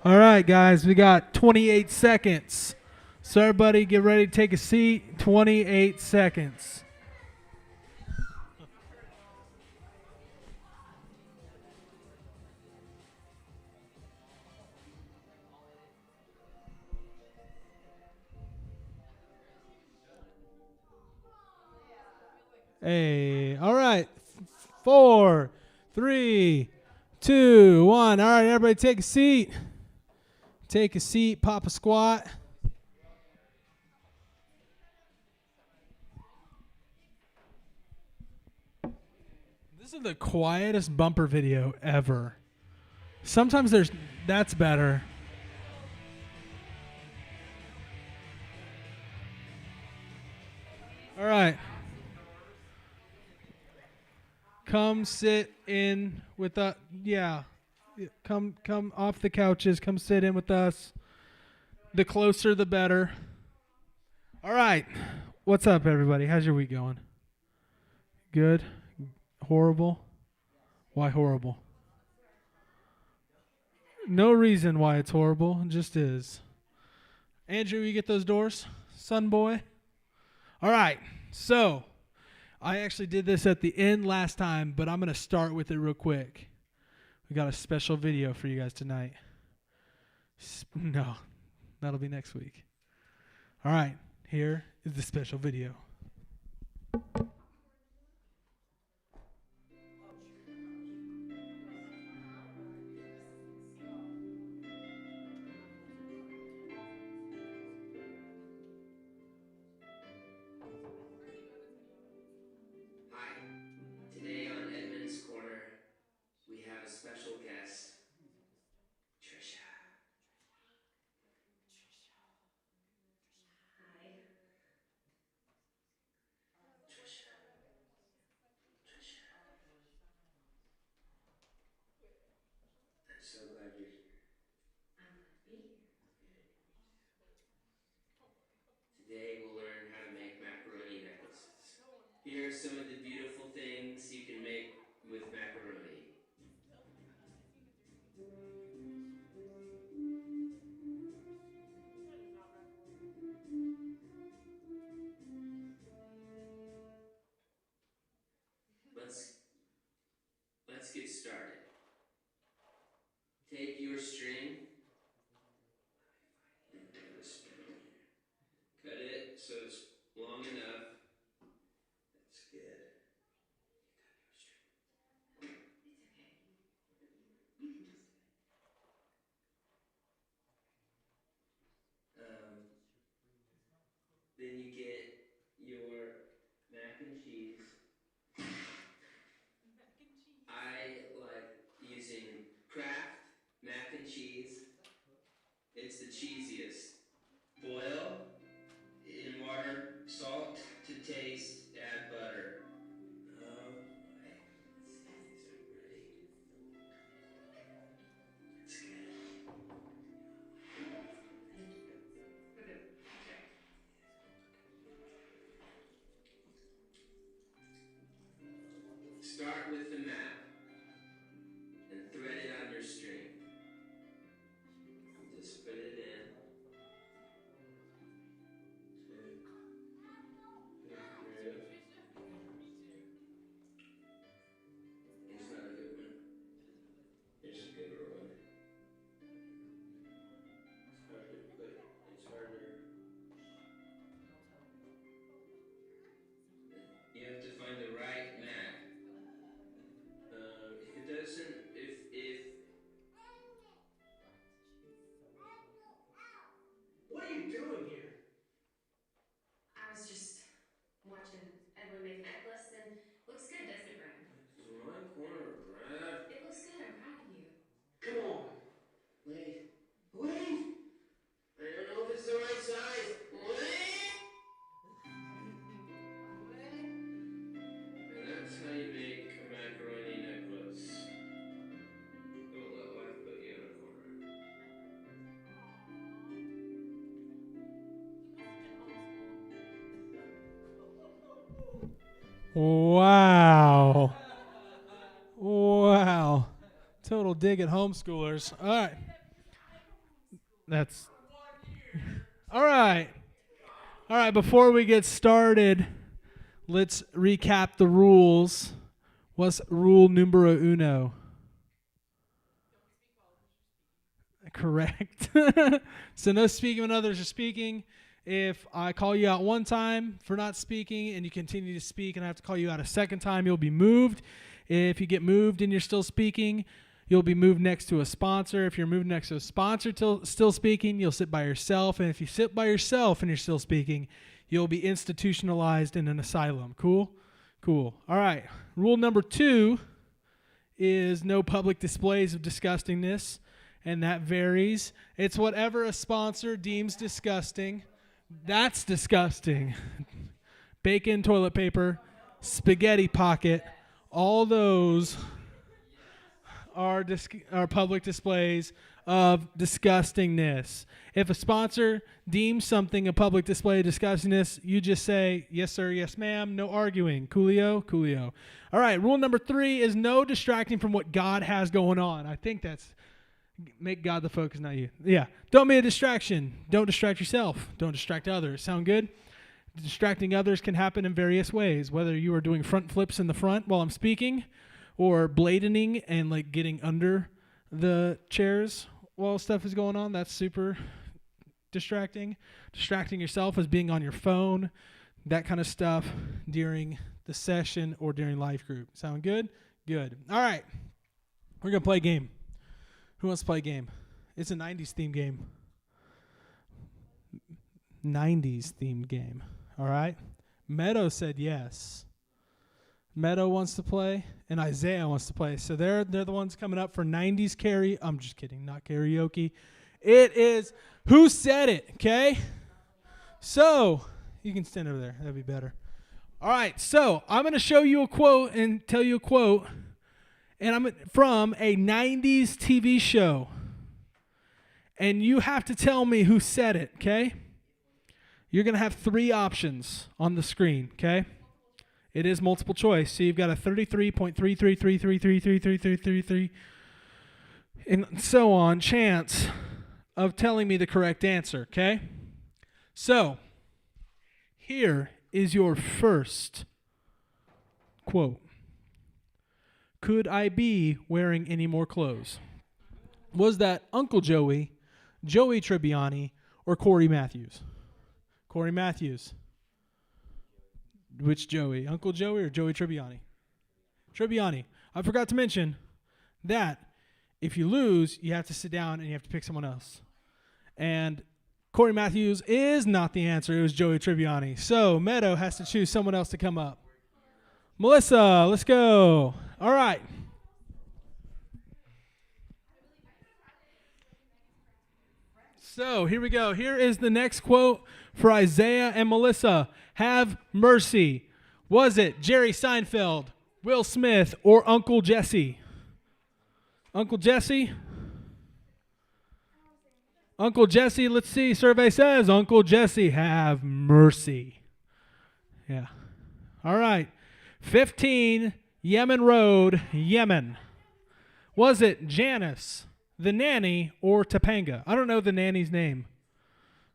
All right, guys, we got 28 seconds. So everybody get ready to take a seat. 28 seconds. Hey, all right. 4, 3, 2, 1. All right, everybody take a seat. Take a seat, pop a squat. This is the quietest bumper video ever. Sometimes that's better. All right. Come sit in with us. Yeah. Come off the couches. Come sit in with us. The closer, the better. All right. What's up, everybody? How's your week going? Good? Horrible? Why horrible? No reason why it's horrible. It just is. Andrew, you get those doors? Son boy? All right. So, I actually did this at the end last time, but I'm going to start with it real quick. We got a special video for you guys tonight. No, that'll be next week. All right. Here is the special video. Hi. Today on Edmund's Corner, we have a special guest, Trisha. Hi. Trisha. I'm so glad you're here. I'm glad to be here. Today we'll learn how to make macaroni necklaces. Here are some of the beautiful things you can make with macaroni. Let's get started. Take your string. Cut it so it's long enough. That's good. Then you get your mac and cheese. I like using Kraft mac and cheese. It's the cheesiest. Boil in water, salt to taste, add butter. Oh boy. Let's see if these are ready. That's good. Start with the map and thread it on your string. Just put it in. Here's not a good one. Here's a gooder one. It's harder. You have to find the right Mac. If it doesn't, if. What are you doing here? I was just watching Edwin make a necklace, and looks good, doesn't it, Brad? This is my corner, Brad. It looks good. I'm proud of you. Come on. Wait. I don't know if it's the right size. Wait. And that's how you make a macaroni necklace. Don't let life put you in a corner. Wow. Wow. Total dig at homeschoolers. All right. That's all right. All right, before we get started, let's recap the rules. What's rule numero uno? Correct. So no speaking when others are speaking. If I call you out one time for not speaking and you continue to speak and I have to call you out a second time, you'll be moved. If you get moved and you're still speaking, you'll be moved next to a sponsor. If you're moved next to a sponsor still speaking, you'll sit by yourself. And if you sit by yourself and you're still speaking, you'll be institutionalized in an asylum. Cool? Cool. All right. Rule number 2 is no public displays of disgustingness, and that varies. It's whatever a sponsor deems disgusting. That's disgusting. Bacon, toilet paper, spaghetti pocket, all those are public displays of disgustingness. If a sponsor deems something a public display of disgustingness, you just say, yes, sir, yes, ma'am, no arguing. Coolio, coolio. All right, rule number 3 is no distracting from what God has going on. I think that's make God the focus, not you. Yeah, don't be a distraction. Don't distract yourself. Don't distract others. Sound good? Distracting others can happen in various ways, whether you are doing front flips in the front while I'm speaking or bladening and like getting under the chairs while stuff is going on. That's super distracting. Distracting yourself is being on your phone, that kind of stuff during the session or during life group. Sound good? Good. All right. We're going to play a game. Who wants to play a game? It's a 90s themed game. 90s themed game. All right. Meadow said yes. Meadow wants to play, and Isaiah wants to play. So they're the ones coming up for 90s carry. I'm just kidding, not karaoke. It is Who Said It, okay? So you can stand over there. That'd be better. All right, so I'm going to show you a quote and tell you a quote, and I'm from a 90s TV show. And you have to tell me who said it, okay? You're going to have 3 options on the screen, okay? It is multiple choice. So you've got a 33.3333333333 and so on chance of telling me the correct answer, okay? So here is your first quote. Could I be wearing any more clothes? Was that Uncle Joey, Joey Tribbiani, or Corey Matthews? Corey Matthews. Which Joey? Uncle Joey or Joey Tribbiani? Tribbiani. I forgot to mention that if you lose, you have to sit down and you have to pick someone else. And Corey Matthews is not the answer. It was Joey Tribbiani. So Meadow has to choose someone else to come up. Melissa, let's go. All right. So here we go. Here is the next quote for Isaiah and Melissa. Have mercy. Was it Jerry Seinfeld, Will Smith, or Uncle Jesse? Uncle Jesse? Uncle Jesse, let's see. Survey says Uncle Jesse, have mercy. Yeah. All right. 15, Yemen Road, Yemen. Was it Janice, the nanny, or Topanga? I don't know the nanny's name.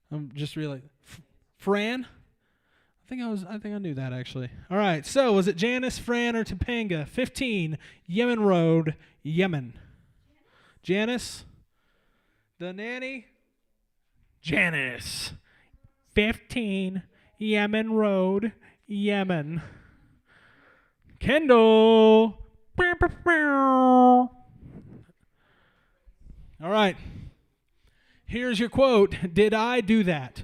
I'm just really Fran? I think I knew that actually. All right. So, was it Janice, Fran, or Topanga? 15, Yemen Road, Yemen. Janice, the nanny. Janice. 15, Yemen Road, Yemen. Kendall. All right. Here's your quote. Did I do that?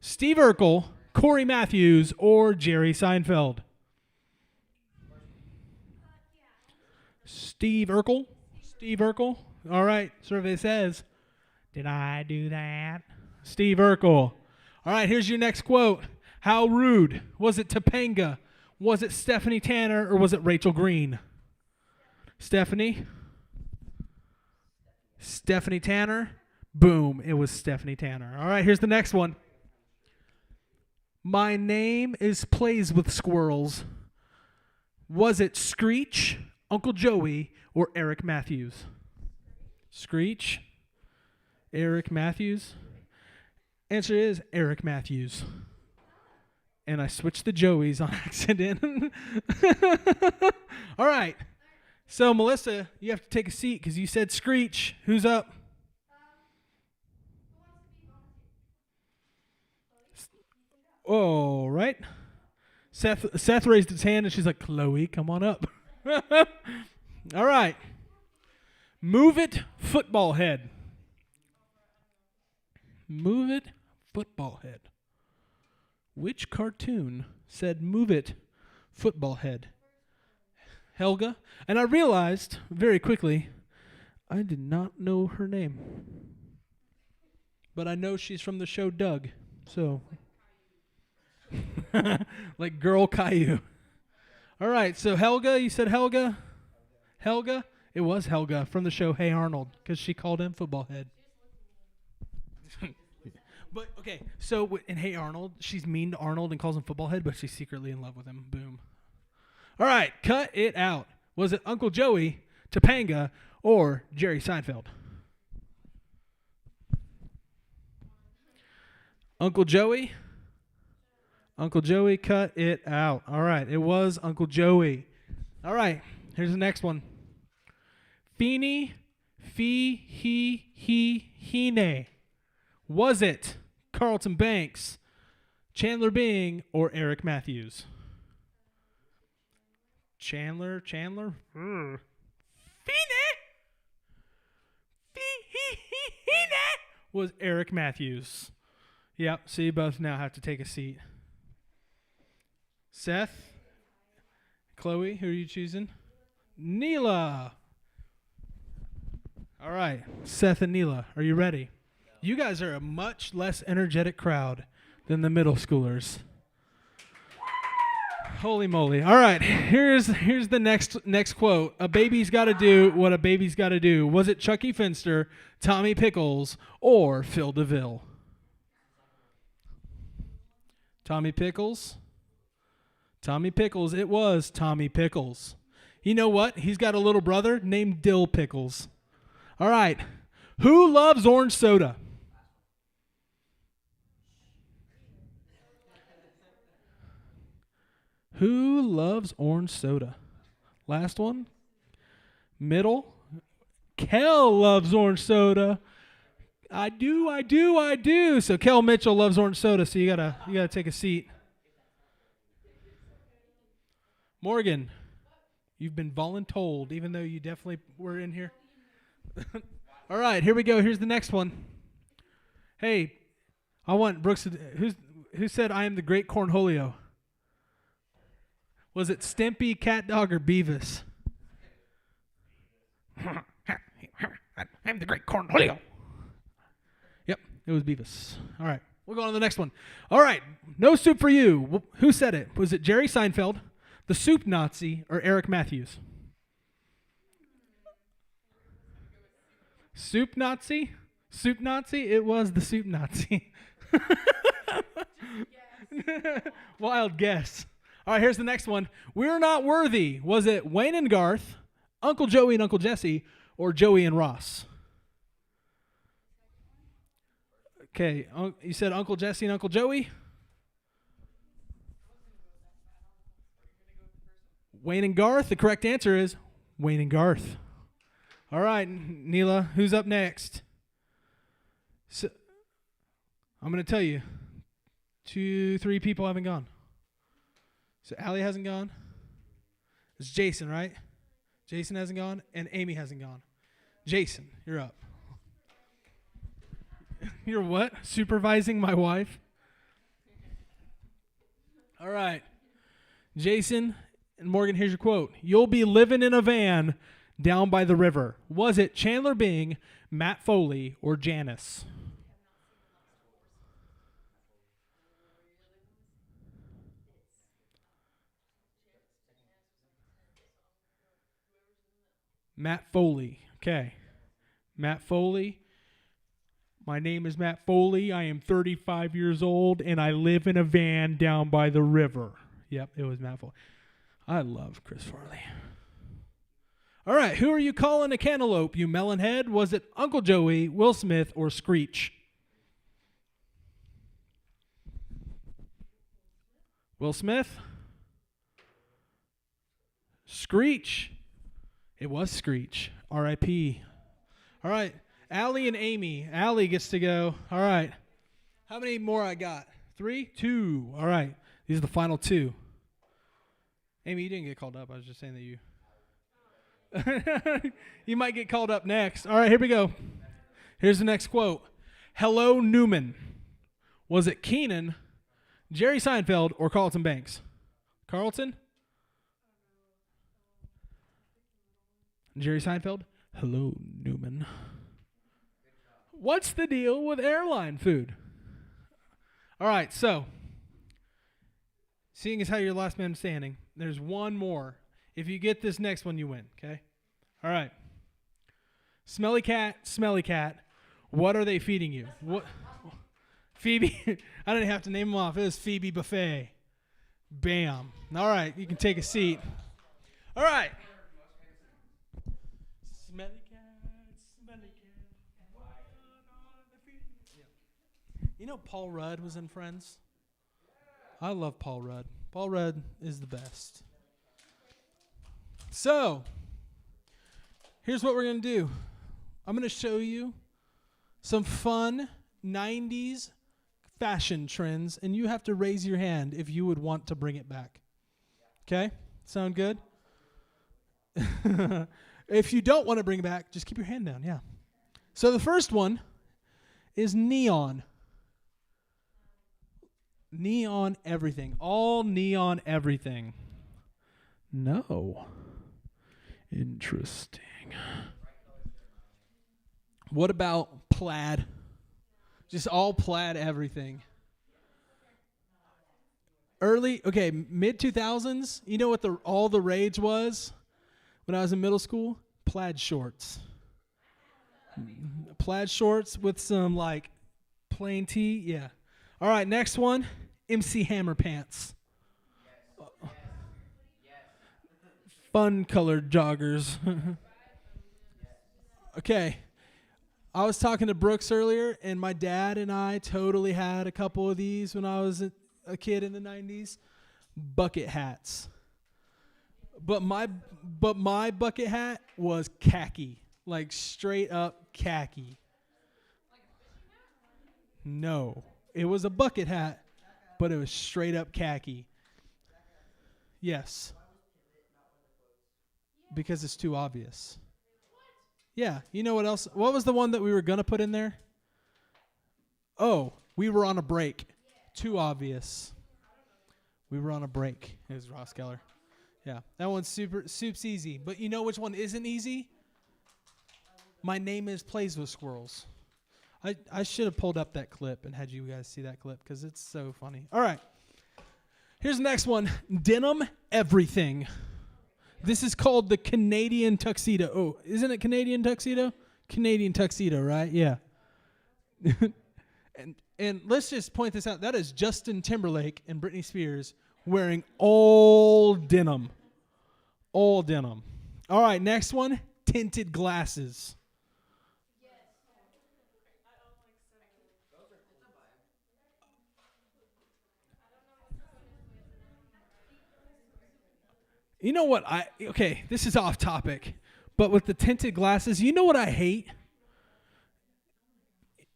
Steve Urkel, Corey Matthews, or Jerry Seinfeld? Steve Urkel. Steve Urkel. All right. Survey says, did I do that? Steve Urkel. All right. Here's your next quote. How rude. Was it Topanga? Was it Stephanie Tanner, or was it Rachel Green? Stephanie? Stephanie Tanner. Boom. It was Stephanie Tanner. All right. Here's the next one. My name is Plays with Squirrels. Was it Screech, Uncle Joey, or Eric Matthews? Screech? Eric Matthews. Answer is Eric Matthews. And I switched the Joeys on accident. All right. So, Melissa, you have to take a seat because you said Screech. Who's up? All right. Seth raised his hand and she's like, Chloe, come on up. All right. Move it, football head. Move it, football head. Which cartoon said move it, football head? Helga. And I realized very quickly I did not know her name. But I know she's from the show Doug. So, like Girl Caillou. All right, so Helga, you said Helga? Helga? It was Helga from the show Hey Arnold because she called him football head. But, okay, so in Hey Arnold, she's mean to Arnold and calls him football head, but she's secretly in love with him. Boom. All right, cut it out. Was it Uncle Joey, Topanga, or Jerry Seinfeld? Uncle Joey? Uncle Joey, cut it out. All right, it was Uncle Joey. All right, here's the next one. Feeny, fee, he, ne. Was it Carlton Banks, Chandler Bing, or Eric Matthews? Chandler? Feeny, fee, was Eric Matthews. Yep, so you both now have to take a seat. Seth, Chloe, who are you choosing? Neela. All right, Seth and Neela, are you ready? You guys are a much less energetic crowd than the middle schoolers. Holy moly. All right, here's the next quote. A baby's got to do what a baby's got to do. Was it Chucky Finster, Tommy Pickles, or Phil DeVille? Tommy Pickles? Tommy Pickles. It was Tommy Pickles. You know what? He's got a little brother named Dill Pickles. All right. Who loves orange soda? Who loves orange soda? Last one. Middle. Kel loves orange soda. I do. So Kel Mitchell loves orange soda, so you gotta take a seat. Morgan, you've been voluntold, even though you definitely were in here. All right, here we go. Here's the next one. Hey, I want Brooks. Who said I am the great Cornholio? Was it Stimpy, Cat Dog, or Beavis? I'm the great Cornholio. Yep, it was Beavis. All right, we'll go on to the next one. All right, no soup for you. Who said it? Was it Jerry Seinfeld, the Soup Nazi, or Eric Matthews? Soup Nazi? Soup Nazi? It was the Soup Nazi. Wild guess. All right, here's the next one. We're Not Worthy. Was it Wayne and Garth, Uncle Joey and Uncle Jesse, or Joey and Ross? Okay, you said Uncle Jesse and Uncle Joey? Wayne and Garth. The correct answer is Wayne and Garth. All right, Neela, who's up next? So, I'm going to tell you, 3 people haven't gone. So Allie hasn't gone. It's Jason, right? Jason hasn't gone, and Amy hasn't gone. Jason, you're up. You're what? Supervising my wife? All right. Jason and Morgan, here's your quote. You'll be living in a van down by the river. Was it Chandler Bing, Matt Foley, or Janice? Matt Foley. Okay. Matt Foley. My name is Matt Foley. I am 35 years old, and I live in a van down by the river. Yep, it was Matt Foley. I love Chris Farley. All right, who are you calling a cantaloupe, you melonhead? Was it Uncle Joey, Will Smith, or Screech? Will Smith? Screech. It was Screech. R.I.P. All right, Allie and Amy. Allie gets to go. All right. How many more I got? 3, 2. All right. These are the final 2. Amy, you didn't get called up. I was just saying that you. You might get called up next. All right, here we go. Here's the next quote. Hello, Newman. Was it Keenan, Jerry Seinfeld, or Carlton Banks? Carlton? Jerry Seinfeld? Hello, Newman. What's the deal with airline food? All right, so seeing as how you're the last man standing, there's one more. If you get this next one, you win, okay? All right. Smelly cat, what are they feeding you? What? Phoebe, I didn't have to name them off. It was Phoebe Buffet. Bam. All right, you can take a seat. All right. Smelly cat. You know Paul Rudd was in Friends? I love Paul Rudd. Paul Rudd is the best. So, here's what we're going to do. I'm going to show you some fun 90s fashion trends, and you have to raise your hand if you would want to bring it back. Okay? Sound good? If you don't want to bring it back, just keep your hand down, yeah. So the first one is neon. Neon everything. All neon everything. No. Interesting. What about plaid? Just all plaid everything. Mid 2000s, you know what all the rage was when I was in middle school? Plaid shorts. Plaid shorts with some like plain tee, yeah. All right, next one, MC Hammer pants. Fun colored joggers. Okay. I was talking to Brooks earlier, and my dad and I totally had a couple of these when I was a kid in the 90s. Bucket hats. But my bucket hat was khaki. Like straight up khaki. No. It was a bucket hat, but it was straight up khaki. Yes. Because it's too obvious. Yeah. You know what else? What was the one that we were going to put in there? Oh, we were on a break. Too obvious. We were on a break. It was Ross Geller. Yeah. That one's soup's easy. But you know which one isn't easy? My Name Is Plays with Squirrels. I should have pulled up that clip and had you guys see that clip because it's so funny. All right. Here's the next one. Denim everything. This is called the Canadian tuxedo. Oh, isn't it Canadian tuxedo? Canadian tuxedo, right? Yeah. and let's just point this out. That is Justin Timberlake and Britney Spears wearing all denim. All denim. All right, next one. Tinted glasses. You know what this is off topic, but with the tinted glasses, you know what I hate?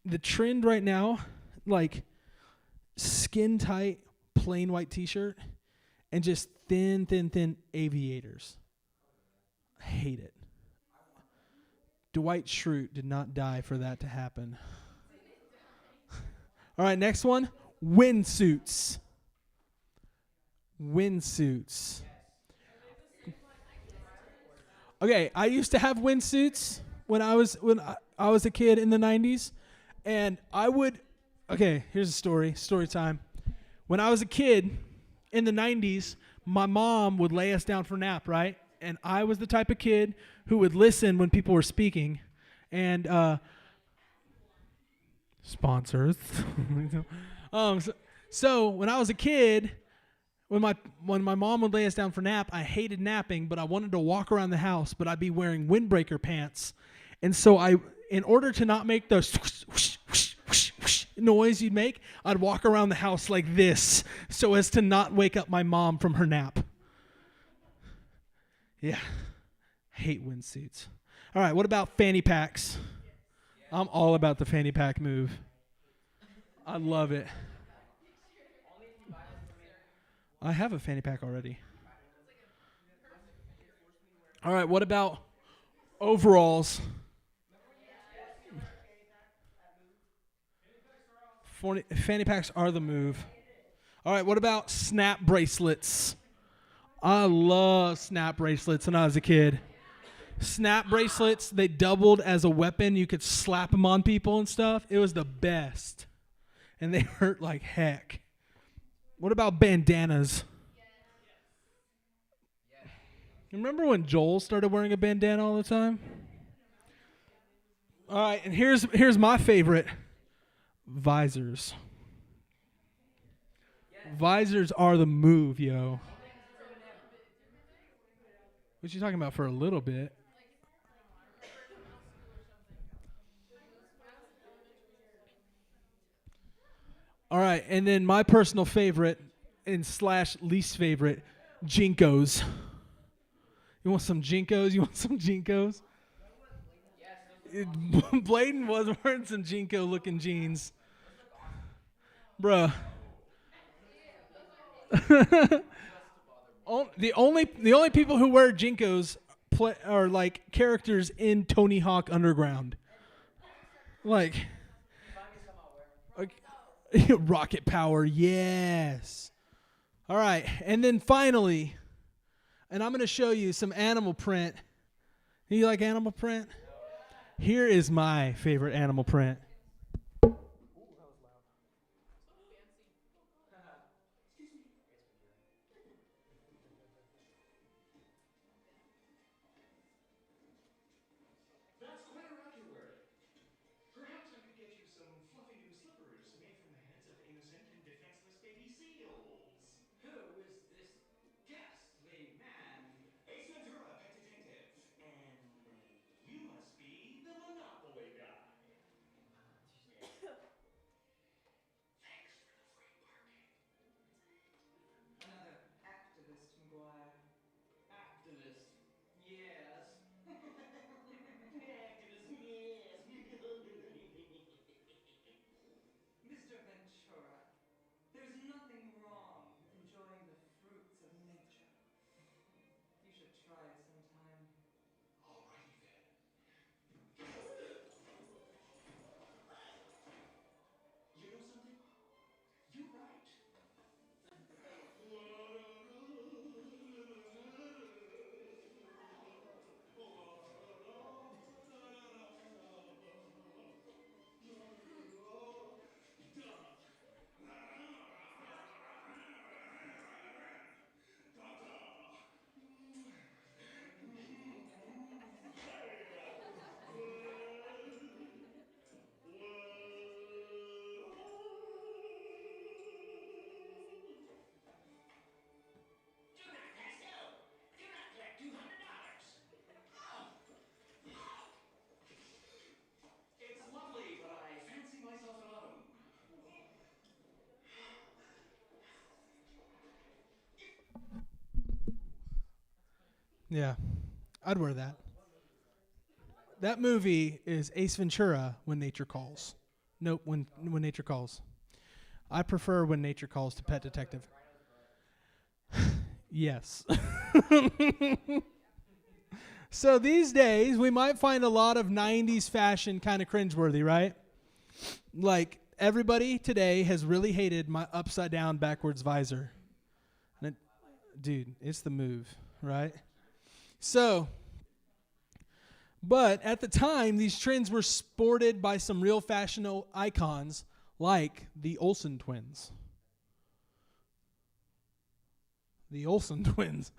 The trend right now, like skin tight, plain white t-shirt and just thin aviators. I hate it. Dwight Schrute did not die for that to happen. All right, next one, windsuits. Windsuits. Okay, I used to have windsuits when I was a kid in the 90s, and I would. Okay, here's a story time. When I was a kid in the 90s, my mom would lay us down for a nap, right? And I was the type of kid who would listen when people were speaking, and sponsors. So when I was a kid, when my mom would lay us down for nap, I hated napping, but I wanted to walk around the house, but I'd be wearing windbreaker pants. And so in order to not make the whoosh, whoosh, whoosh, whoosh, whoosh noise you'd make, I'd walk around the house like this so as to not wake up my mom from her nap. Yeah. Hate windsuits. All right, what about fanny packs? I'm all about the fanny pack move. I love it. I have a fanny pack already. All right, what about overalls? Fanny packs are the move. All right, what about snap bracelets? I love snap bracelets when I was a kid. Snap bracelets, they doubled as a weapon. You could slap them on people and stuff. It was the best. And they hurt like heck. What about bandanas? Remember when Joel started wearing a bandana all the time? All right, and here's my favorite. Visors. Visors are the move, yo. What you talking about for a little bit? All right, and then my personal favorite and / least favorite, Jinkos. You want some Jinkos? You want some Jinkos? Bladen was wearing some Jinko-looking jeans. Bruh. The only people who wear Jinkos are like characters in Tony Hawk Underground. Like rocket power, yes. All right, and then finally, and I'm going to show you some animal print. You like animal print? Here is my favorite animal print. That's quite a racket you're wearing. Perhaps I could get you some fluffy new slippers made from the heads of innocent and defenseless baby seals. Who is this ghastly man? Ace Ventura, pet detective. And you must be the Monopoly guy. Thanks for the free parking. Another activist, McGuire. Activist, yes. Activism, yes. Mr. Ventura, there's nothing wrong with enjoying the fruits of nature. You should try it sometime. Alrighty then. You know something? You're right. Do not pass go! Do not collect $200! It's lovely, but I fancy myself in autumn. Yeah, I'd wear that. That movie is Ace Ventura, When Nature Calls. Nope, when Nature Calls. I prefer When Nature Calls to Pet Detective. Yes. So these days, we might find a lot of 90s fashion kind of cringeworthy, right? Like, everybody today has really hated my upside-down backwards visor. And dude, it's the move, right? So, but at the time, these trends were sported by some real fashion icons like the Olsen twins. The Olsen twins.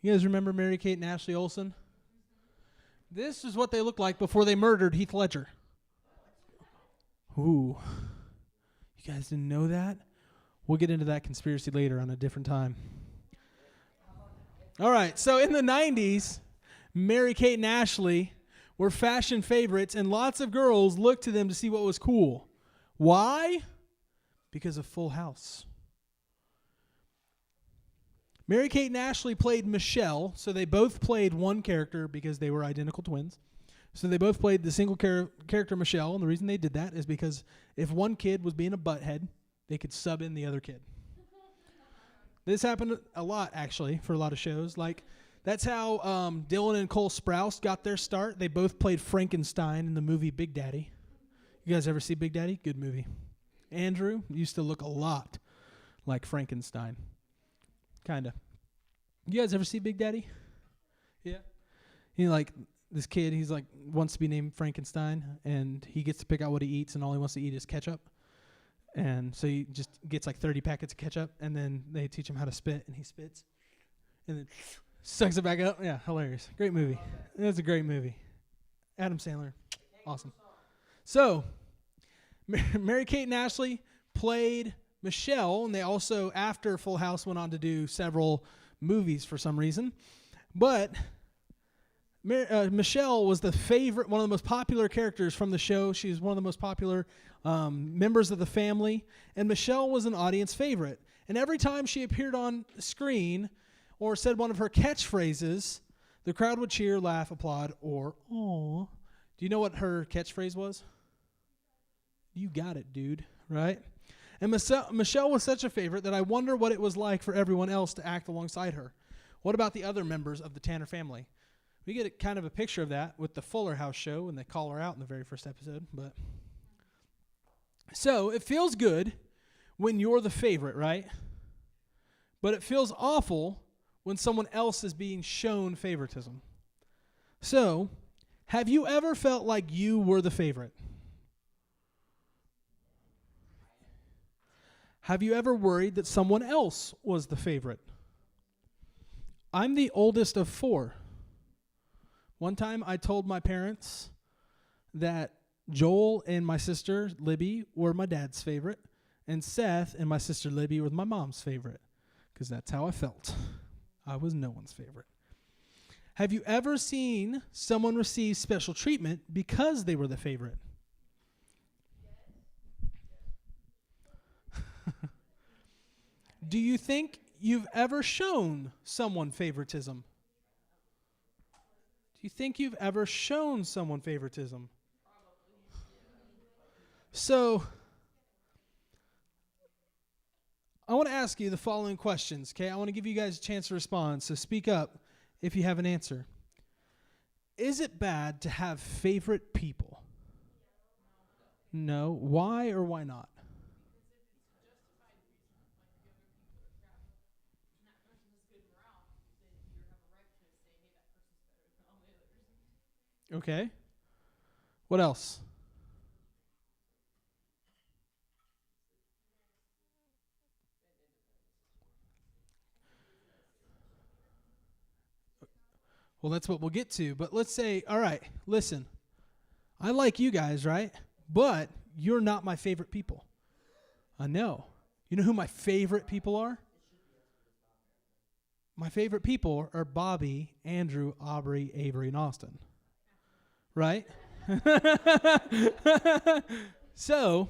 You guys remember Mary-Kate and Ashley Olsen? This is what they looked like before they murdered Heath Ledger. Ooh. You guys didn't know that? We'll get into that conspiracy later on a different time. All right, so in the 90s, Mary-Kate and Ashley were fashion favorites, and lots of girls looked to them to see what was cool. Why? Because of Full House. Mary-Kate and Ashley played Michelle, so they both played one character because they were identical twins. So they both played the single character Michelle, and the reason they did that is because if one kid was being a butthead, they could sub in the other kid. This happened a lot, actually, for a lot of shows. Like, that's how Dylan and Cole Sprouse got their start. They both played Frankenstein in the movie Big Daddy. You guys ever see Big Daddy? Good movie. Andrew used to look a lot like Frankenstein. Kind of. You guys ever see Big Daddy? Yeah. Like, this kid, he's like, wants to be named Frankenstein, and he gets to pick out what he eats, and all he wants to eat is ketchup. And so he just gets like 30 packets of ketchup, and then they teach him how to spit, and he spits. And then sucks it back up. Yeah, hilarious. Great movie. It's a great movie. Adam Sandler. Awesome. So, Mary-Kate and Ashley played Michelle, and they also, after Full House, went on to do several movies for some reason. But Michelle was the favorite, one of the most popular characters from the show. She was one of the most popular members of the family, and Michelle was an audience favorite. And every time she appeared on screen or said one of her catchphrases, the crowd would cheer, laugh, applaud, or "Aw." Do you know what her catchphrase was? You got it, dude, right? And Michelle was such a favorite that I wonder what it was like for everyone else to act alongside her. What about the other members of the Tanner family? We get kind of a picture of that with the Fuller House show when they call her out in the very first episode. But so it feels good when you're the favorite, right? But it feels awful when someone else is being shown favoritism. So, have you ever felt like you were the favorite? Have you ever worried that someone else was the favorite? I'm the oldest of 4. One time I told my parents that Joel and my sister Libby were my dad's favorite, and Seth and my sister Libby were my mom's favorite, because that's how I felt. I was no one's favorite. Have you ever seen someone receive special treatment because they were the favorite? Do you think you've ever shown someone favoritism? Do you think you've ever shown someone favoritism? So, I want to ask you the following questions, okay? I want to give you guys a chance to respond, so speak up if you have an answer. Is it bad to have favorite people? No. Why or why not? Okay. What else? Well, that's what we'll get to. But let's say, all right, listen, I like you guys, right? But you're not my favorite people. I know. You know who my favorite people are? My favorite people are Bobby, Andrew, Aubrey, Avery, and Austin. Right? So,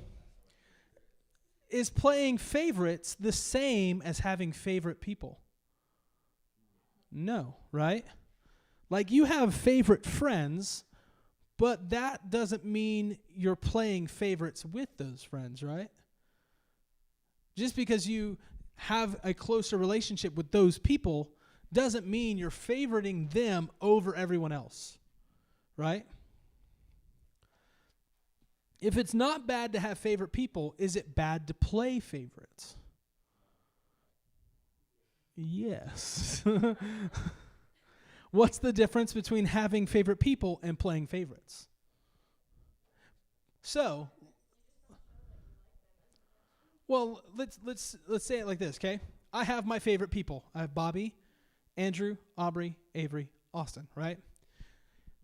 is playing favorites the same as having favorite people? No, right? Like, you have favorite friends, but that doesn't mean you're playing favorites with those friends, right? Just because you have a closer relationship with those people doesn't mean you're favoriting them over everyone else, right? If it's not bad to have favorite people, is it bad to play favorites? Yes. What's the difference between having favorite people and playing favorites? So, well, let's say it like this, okay? I have my favorite people. I have Bobby, Andrew, Aubrey, Avery, Austin, right?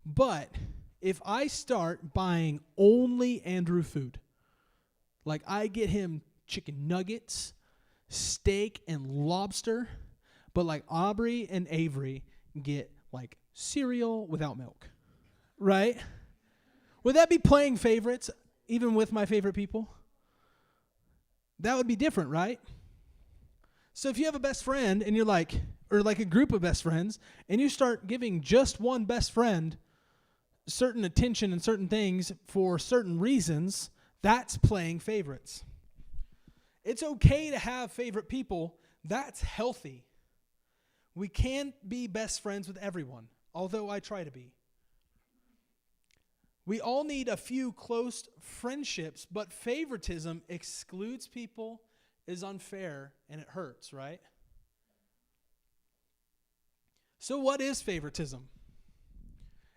But if I start buying only Andrew food, like I get him chicken nuggets, steak and lobster, but like Aubrey and Avery get like cereal without milk, right? Would that be playing favorites even with my favorite people? That would be different, right? So if you have a best friend and you're like, or like a group of best friends, and you start giving just one best friend certain attention and certain things for certain reasons, that's playing favorites. It's okay to have favorite people. That's healthy. We can't be best friends with everyone, although I try to be. We all need a few close friendships, but favoritism excludes people, is unfair, and it hurts, right? So what is favoritism?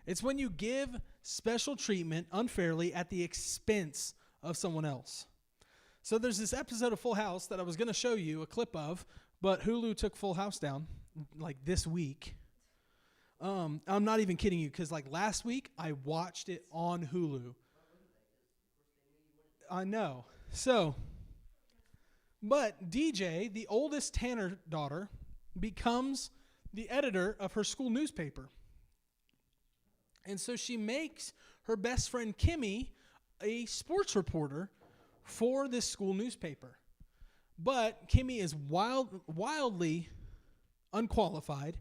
It's when you give special treatment unfairly at the expense of someone else. So there's this episode of Full House that I was going to show you a clip of, but Hulu took Full House down like this week. I'm not even kidding you, because like last week I watched it on Hulu. I know. So, but DJ, the oldest Tanner daughter, becomes the editor of her school newspaper. And so she makes her best friend Kimmy a sports reporter for this school newspaper. But Kimmy is wildly unqualified.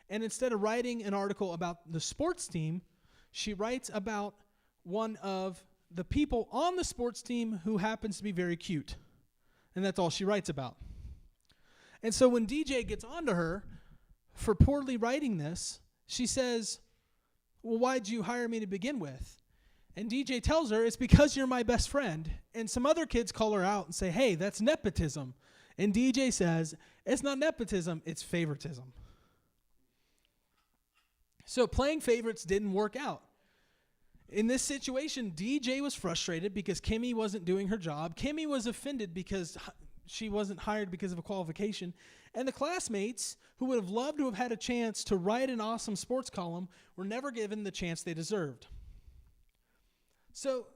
And instead of writing an article about the sports team, she writes about one of the people on the sports team who happens to be very cute. And that's all she writes about. And so when DJ gets onto her for poorly writing this, she says, well, why'd you hire me to begin with? And DJ tells her, it's because you're my best friend. And some other kids call her out and say, hey, that's nepotism. And DJ says, it's not nepotism, it's favoritism. So playing favorites didn't work out. In this situation, DJ was frustrated because Kimmy wasn't doing her job. Kimmy was offended because she wasn't hired because of a qualification. And the classmates, who would have loved to have had a chance to write an awesome sports column, were never given the chance they deserved. So,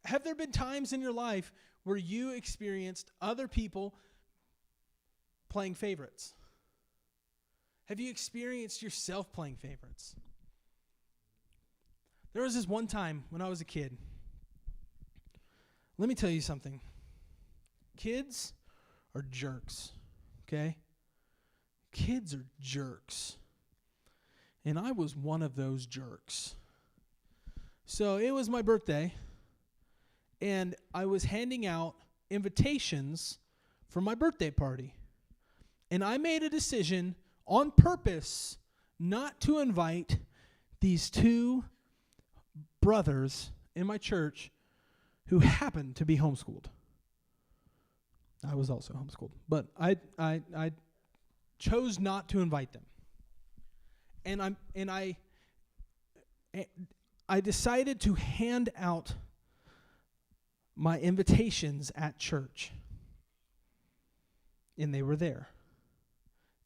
have there been times in your life where you experienced other people playing favorites? Have you experienced yourself playing favorites? There was this one time when I was a kid. Let me tell you something. Kids are jerks, okay? Kids are jerks. And I was one of those jerks. So it was my birthday, and I was handing out invitations for my birthday party. And I made a decision on purpose not to invite these two brothers in my church who happened to be homeschooled. I was also homeschooled, but I chose not to invite them. And I decided to hand out my invitations at church. And they were there.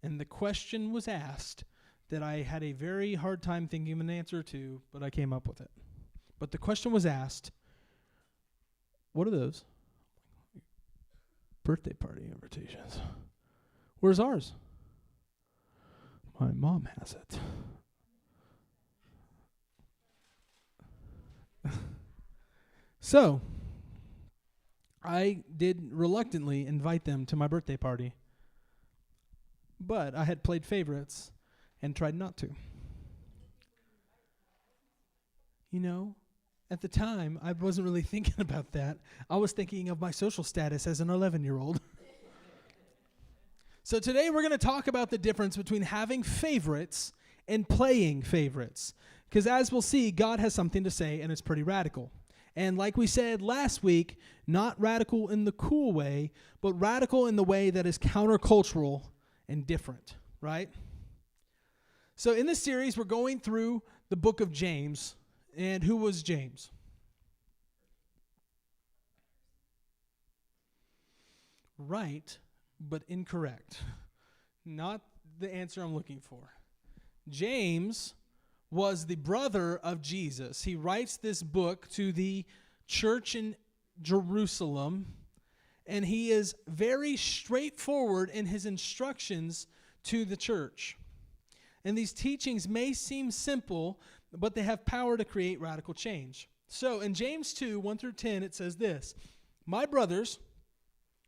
And the question was asked that I had a very hard time thinking of an answer to, but I came up with it. But the question was asked, what are those? Birthday party invitations. Where's ours? My mom has it. So, I did reluctantly invite them to my birthday party. But I had played favorites and tried not to. You know, at the time, I wasn't really thinking about that. I was thinking of my social status as an 11-year-old. So today we're going to talk about the difference between having favorites and playing favorites. Because as we'll see, God has something to say, and it's pretty radical. And like we said last week, not radical in the cool way, but radical in the way that is countercultural and different, right? So in this series, we're going through the book of James. And who was James? Right, but incorrect. Not the answer I'm looking for. James was the brother of Jesus. He writes this book to the church in Jerusalem, And he is very straightforward in his instructions to the church. And these teachings may seem simple, but they have power to create radical change. So in James 2, 1 through 10, it says this: "My brothers,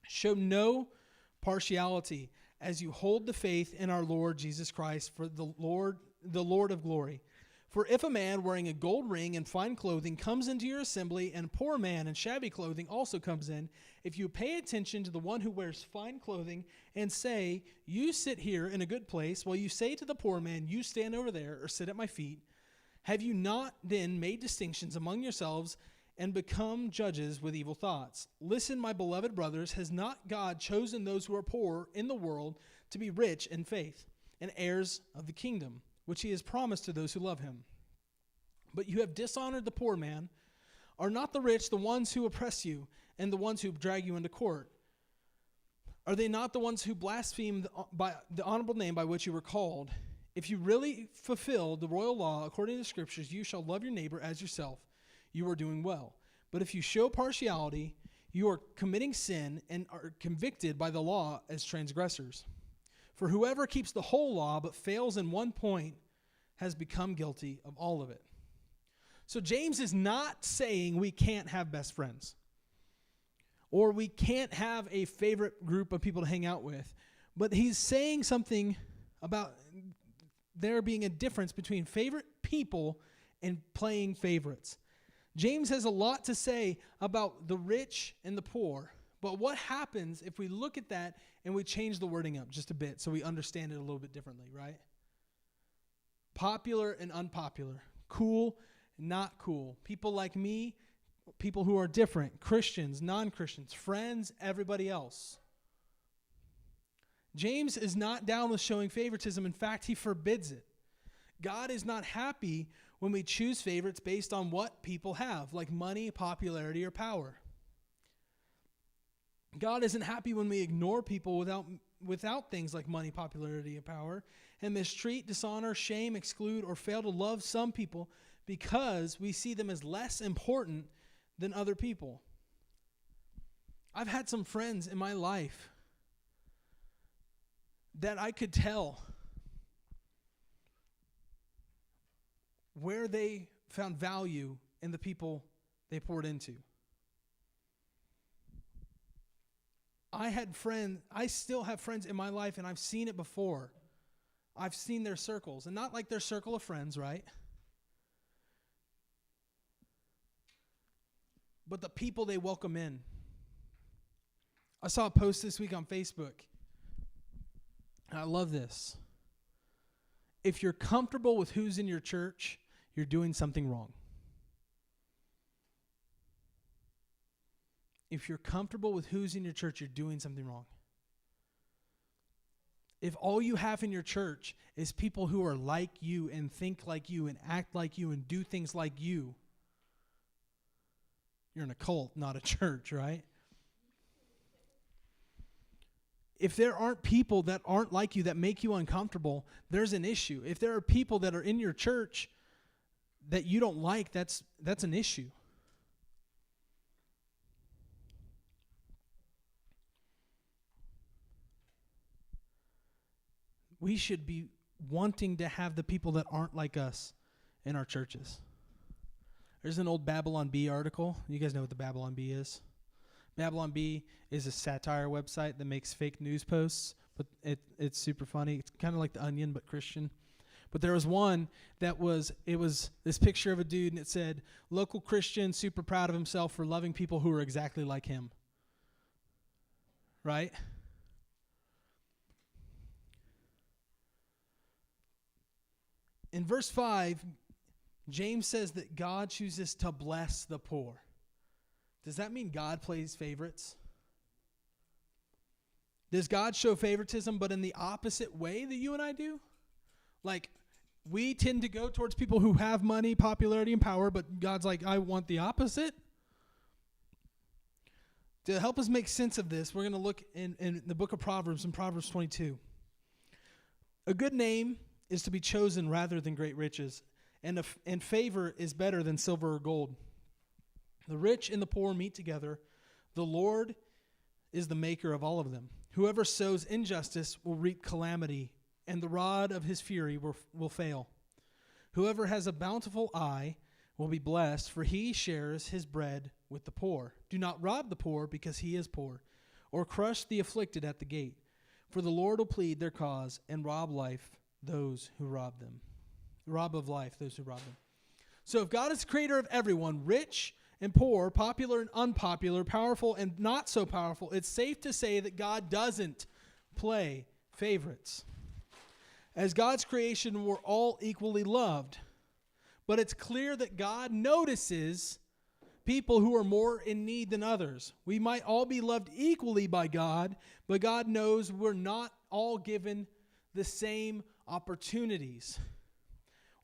show no partiality as you hold the faith in our Lord Jesus Christ for the Lord of glory. For if a man wearing a gold ring and fine clothing comes into your assembly, and a poor man in shabby clothing also comes in, if you pay attention to the one who wears fine clothing and say, 'You sit here in a good place,' while you say to the poor man, 'You stand over there,' or 'Sit at my feet,' have you not then made distinctions among yourselves and become judges with evil thoughts? Listen, my beloved brothers, has not God chosen those who are poor in the world to be rich in faith and heirs of the kingdom, which he has promised to those who love him? But you have dishonored the poor man. Are not the rich the ones who oppress you and the ones who drag you into court? Are they not the ones who blaspheme the honorable name by which you were called? If you really fulfill the royal law according to the scriptures, you shall love your neighbor as yourself, you are doing well. But if you show partiality, you are committing sin and are convicted by the law as transgressors. For whoever keeps the whole law but fails in one point has become guilty of all of it." So James is not saying we can't have best friends or we can't have a favorite group of people to hang out with, but he's saying something about there being a difference between favorite people and playing favorites. James has a lot to say about the rich and the poor, but what happens if we look at that and we change the wording up just a bit so we understand it a little bit differently, right? Popular and unpopular, cool, not cool, people like me, people who are different, Christians, non-Christians, friends, everybody else. James is not down with showing favoritism. In fact, he forbids it. God is not happy when we choose favorites based on what people have, like money, popularity, or power. God isn't happy when we ignore people without things like money, popularity, and power, and mistreat, dishonor, shame, exclude, or fail to love some people because we see them as less important than other people. I've had some friends in my life that I could tell where they found value in the people they poured into. I still have friends in my life, and I've seen it before. I've seen their circles, and not like their circle of friends, right? But the people they welcome in. I saw a post this week on Facebook, and I love this. If you're comfortable with who's in your church, you're doing something wrong. If you're comfortable with who's in your church, you're doing something wrong. If all you have in your church is people who are like you and think like you and act like you and do things like you, you're in a cult, not a church, right? If there aren't people that aren't like you that make you uncomfortable, there's an issue. If there are people that are in your church that you don't like, that's an issue. We should be wanting to have the people that aren't like us in our churches. There's an old Babylon Bee article. You guys know what the Babylon Bee is? Babylon Bee is a satire website that makes fake news posts, but it's super funny. It's kind of like The Onion, but Christian. But there was one that was this picture of a dude, and it said, "Local Christian, super proud of himself for loving people who are exactly like him." Right? In verse 5, James says that God chooses to bless the poor. Does that mean God plays favorites? Does God show favoritism, but in the opposite way that you and I do? Like, we tend to go towards people who have money, popularity, and power, but God's like, I want the opposite. To help us make sense of this, we're going to look in the book of Proverbs, in Proverbs 22. A good name is to be chosen rather than great riches, and favor is better than silver or gold. The rich and the poor meet together. The Lord is the maker of all of them. Whoever sows injustice will reap calamity, and the rod of his fury will fail. Whoever has a bountiful eye will be blessed, for he shares his bread with the poor. Do not rob the poor because he is poor, or crush the afflicted at the gate. For the Lord will plead their cause and rob life those who rob them. Rob of life those who rob them. So if God is the creator of everyone, rich and poor, popular and unpopular, powerful and not so powerful, it's safe to say that God doesn't play favorites. As God's creation, we're all equally loved. But it's clear that God notices people who are more in need than others. We might all be loved equally by God, but God knows we're not all given the same opportunities.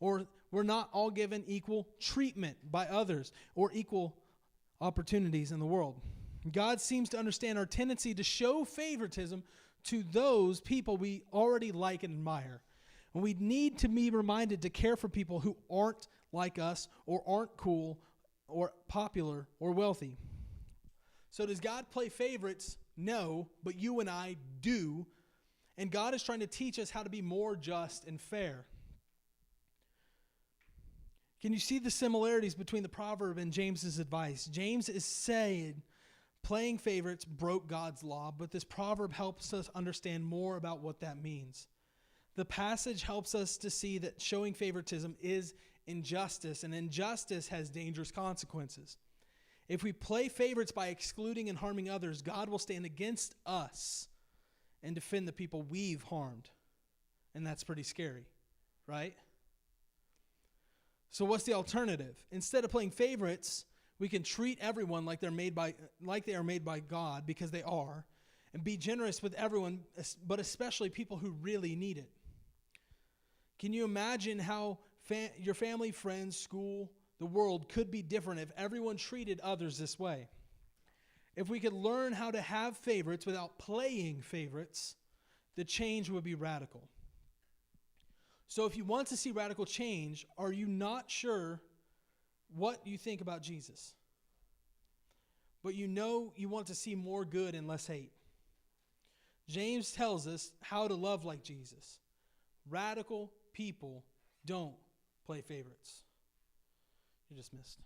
Or we're not all given equal treatment by others or equal opportunities in the world. God seems to understand our tendency to show favoritism to those people we already like and admire. And we need to be reminded to care for people who aren't like us or aren't cool or popular or wealthy. So does God play favorites? No, but you and I do. And God is trying to teach us how to be more just and fair. Can you see the similarities between the proverb and James's advice? James is saying playing favorites broke God's law, but this proverb helps us understand more about what that means. The passage helps us to see that showing favoritism is injustice, and injustice has dangerous consequences. If we play favorites by excluding and harming others, God will stand against us and defend the people we've harmed. And that's pretty scary, right? So what's the alternative? Instead of playing favorites, we can treat everyone like they are made by God, because they are, and be generous with everyone, but especially people who really need it. Can you imagine how your family, friends, school, the world could be different if everyone treated others this way? If we could learn how to have favorites without playing favorites, the change would be radical. So if you want to see radical change, are you not sure what you think about Jesus? But you know you want to see more good and less hate. James tells us how to love like Jesus. Radical people don't play favorites. You're dismissed.